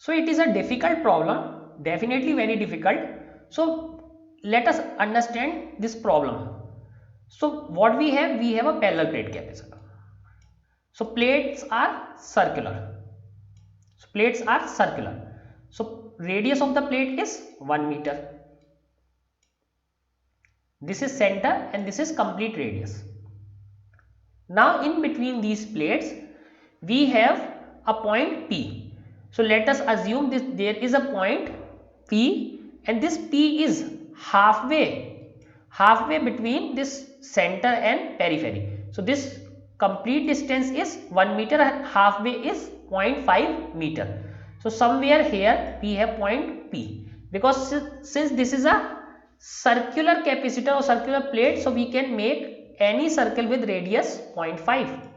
So it is a difficult problem, definitely very difficult. So let us understand this problem. So what we have a parallel plate capacitor. So plates are circular. So radius of the plate is 1 meter. This is center and this is complete radius. Now in between these plates we have a point P. So let us assume this there is a point P, and this P is halfway between this center and periphery. So this complete distance is 1 meter and halfway is 0.5 meter. So somewhere here we have point P, because since this is a circular capacitor or circular plate, so we can make any circle with radius 0.5,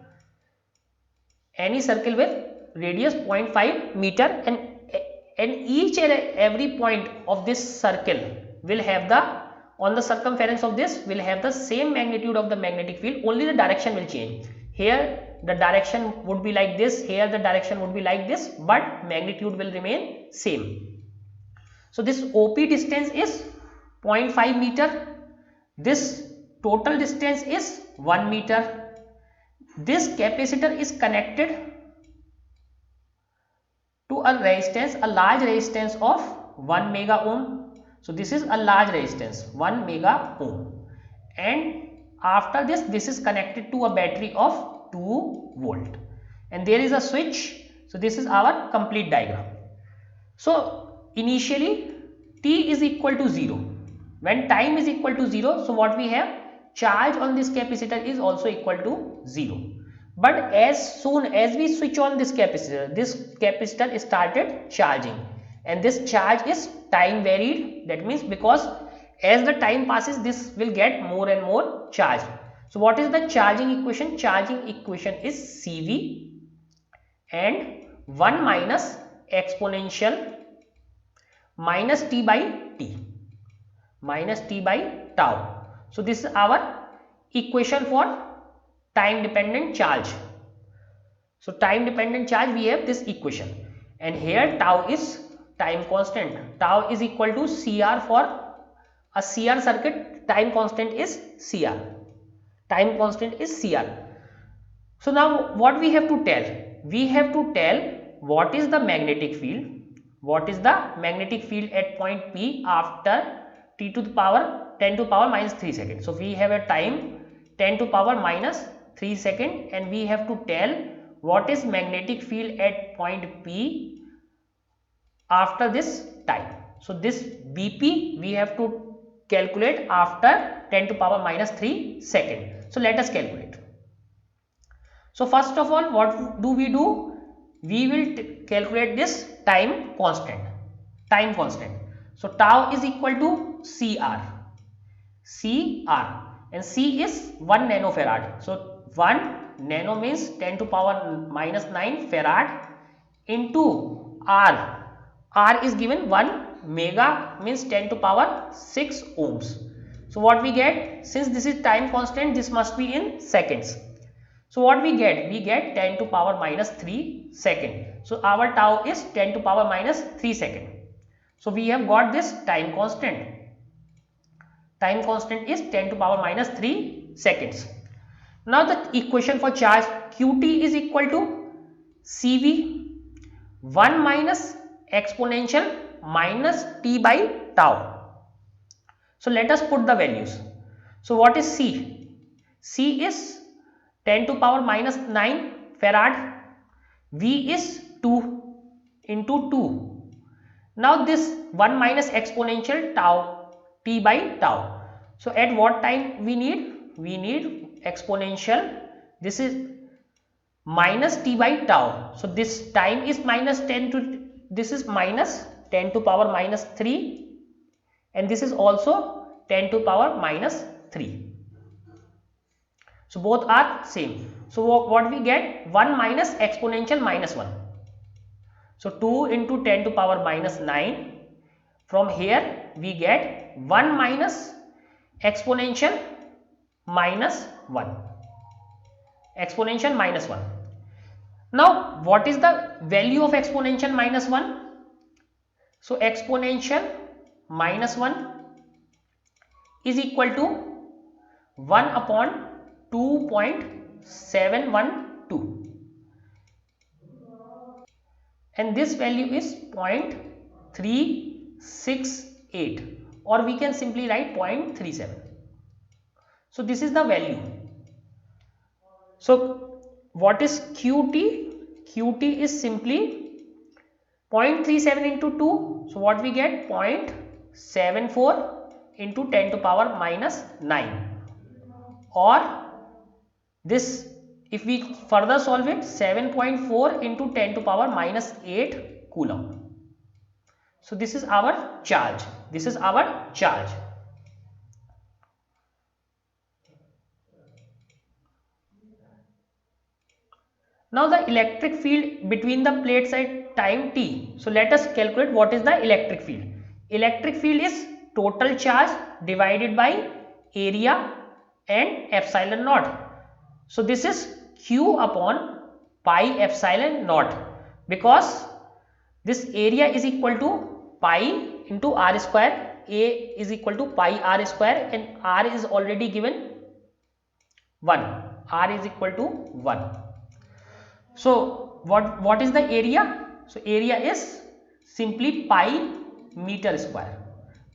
any circle with radius 0.5 meter, and each and every point of this circle will have the, on the circumference of this will have the same magnitude of the magnetic field, only the direction will change. Here the direction would be like this, here the direction would be like this, but magnitude will remain same. So this OP distance is 0.5 meter, this total distance is 1 meter. This capacitor is connected to a resistance, a large resistance of 1 mega ohm. So this is a large resistance 1 mega ohm, and after this is connected to a battery of 2 volt, and there is a switch. So this is our complete diagram. So initially t is equal to 0. When time is equal to 0, so what we have, charge on this capacitor is also equal to 0. But as soon as we switch on this capacitor started charging, and this charge is time varied. That means because as the time passes, this will get more and more charged. So what is the charging equation? Charging equation is Cv and 1 minus exponential minus t by tau. So this is our equation for time dependent charge. So time dependent charge, we have this equation, and here tau is time constant. Tau is equal to Cr. For a Cr circuit, time constant is Cr. So now what we have to tell? We have to tell what is the magnetic field. What is the magnetic field at point P after t to the power 10 to power minus 3 seconds. So we have a time 10 to power minus 3 second, and we have to tell what is magnetic field at point P after this time. So this Bp we have to calculate after 10 to power minus 3 second. So let us calculate. So first of all, what do? We will calculate this time constant. So tau is equal to Cr, and C is 1 nanofarad. So 1 nano means 10 to power minus 9 farad into R. R is given 1 mega means 10 to power 6 ohms. So what we get, since this is time constant, this must be in seconds. So what we get? We get 10 to power minus 3 second. So our tau is 10 to power minus 3 second. So we have got this time constant. Time constant is 10 to power minus 3 seconds. Now the equation for charge, Qt is equal to Cv 1 minus exponential minus t by tau. So let us put the values. So what is C? C is 10 to power minus 9 farad. V is 2 into 2. Now this 1 minus exponential tau, t by tau. So at what time we need? We need exponential, this is minus t by tau. So this time is minus 10 to, this is minus 10 to power minus 3, and this is also 10 to power minus 3. So both are same. So what we get? 1 minus exponential minus 1. So 2 into 10 to power minus 9. From here we get 1 minus exponential minus 1. Exponential minus 1. Now what is the value of exponential minus 1? So exponential minus 1 is equal to 1 upon 2.712, and this value is 0.368, or we can simply write 0.37. So this is the value. So what is QT? QT is simply 0.37 into 2. So what we get? 0.74 into 10 to power minus 9, or this, if we further solve it, 7.4 into 10 to power minus 8 coulomb. So this is our charge. This is our charge. Now the electric field between the plates at time t. So let us calculate what is the electric field. Electric field is total charge divided by area and epsilon naught. So this is Q upon pi epsilon naught, because this area is equal to pi into r square, A is equal to pi r square, and r is already given 1, r is equal to 1. So what is the area? So area is simply pi meter square,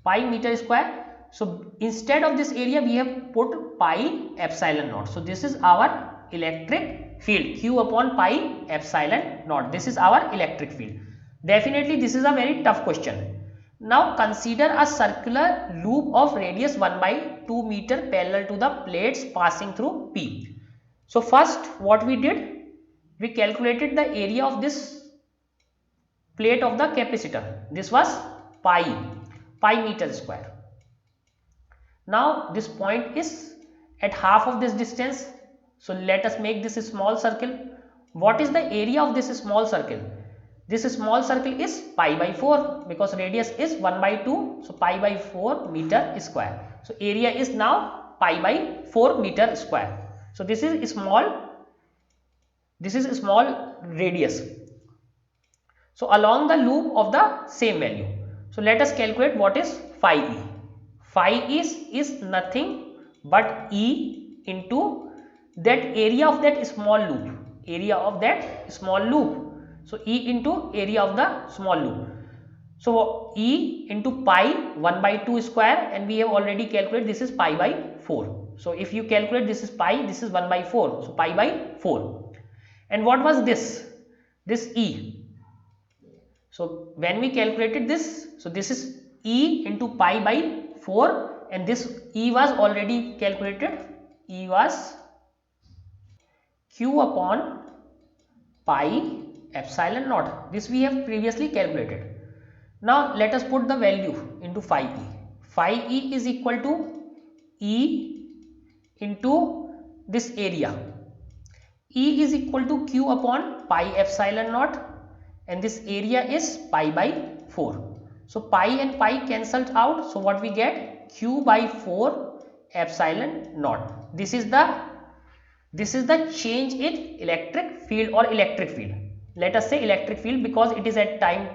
pi meter square. So instead of this area we have put pi epsilon naught. So this is our electric field, Q upon pi epsilon naught. This is our electric field. Definitely this is a very tough question. Now consider a circular loop of radius 1 by 2 meter parallel to the plates passing through P. So first what we did, we calculated the area of this plate of the capacitor. This was pi meter square. Now this point is at half of this distance. So let us make this a small circle. What is the area of this small circle? This small circle is pi by 4, because radius is 1 by 2. So pi by 4 meter square. So area is now pi by 4 meter square. So this is a small radius. So along the loop of the same value. So let us calculate what is phi e. Phi is nothing but E into that area of that small loop. Area of that small loop. So E into area of the small loop. So E into pi 1 by 2 square, and we have already calculated this is pi by 4. So if you calculate this is pi, this is 1 by 4. So pi by 4. And what was this? This E. So when we calculated this, so this is E into pi by 4, and this E was already calculated. E was Q upon pi epsilon naught. This we have previously calculated. Now let us put the value into phi E. Phi E is equal to E into this area. E is equal to Q upon pi epsilon naught, and this area is pi by 4. So pi and pi cancelled out. So what we get? Q by 4 epsilon naught. This is the change in electric field or electric field. Let us say electric field, because it is at time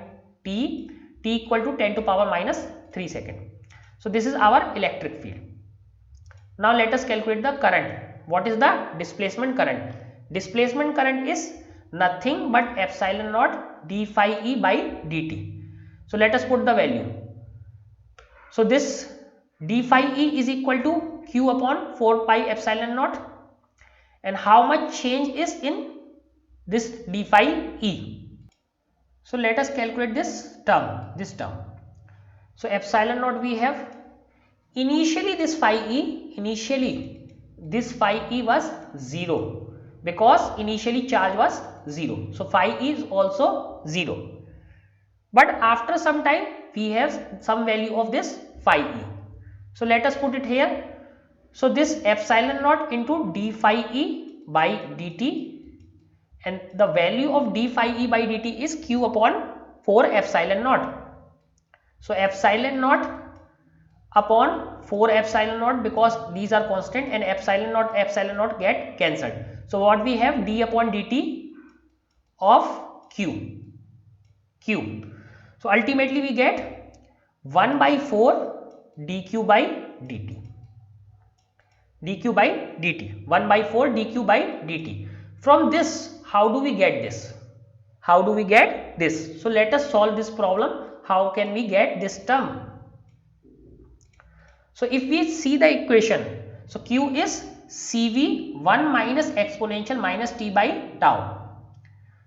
t equal to 10 to power minus 3 second. So this is our electric field. Now let us calculate the current. What is the displacement current? Displacement current is nothing but epsilon naught d phi e by dt. So let us put the value. So this d phi e is equal to Q upon 4 pi epsilon naught, and how much change is in this d phi e? So let us calculate this term. So epsilon naught we have. Initially this phi e was 0, because initially charge was 0. So phi e is also 0. But after some time we have some value of this phi e. So let us put it here. So this epsilon naught into d phi e by dt, and the value of d phi e by dt is Q upon 4 epsilon naught. So epsilon naught upon 4 epsilon naught, because these are constant, and epsilon naught get cancelled. So what we have? D upon dt of Q. So ultimately we get 1 by 4 dq by dt, dq by dt, 1 by 4 dq by dt. From this, how do we get this? How do we get this? So let us solve this problem. How can we get this term? So if we see the equation, so q is cv 1 minus exponential minus t by tau.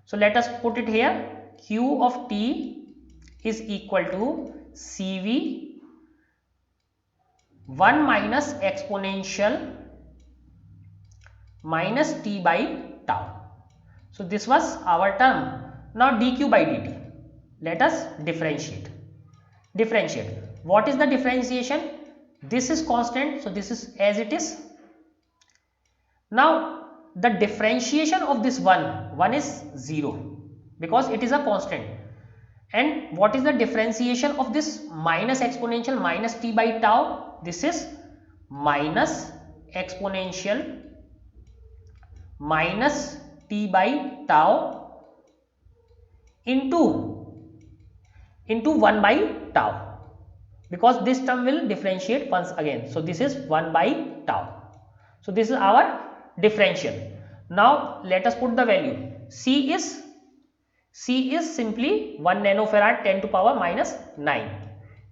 So let us put it here. Q of t is equal to cv 1 minus exponential minus t by tau. So this was our term. Now dq by dt, let us differentiate. What is the differentiation? This is constant, so this is as it is. Now the differentiation of this 1 is 0 because it is a constant. And what is the differentiation of this minus exponential minus t by tau? This is minus exponential minus t by tau into 1 by tau, because this term will differentiate once again. So this is 1 by tau. So this is our differential. Now let us put the value. C is simply 1 nanofarad 10 to power minus 9.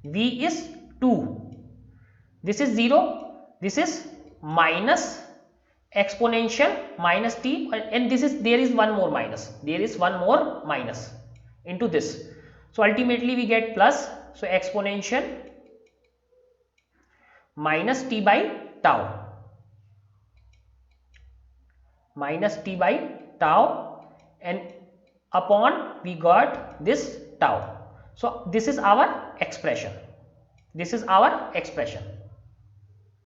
V is 2. This is 0. This is minus exponential minus t, and this is, there is one more minus. There is one more minus into this. So ultimately we get plus. So exponential minus t by tau, minus t by tau, and upon we got this tau. So this is our expression. This is our expression.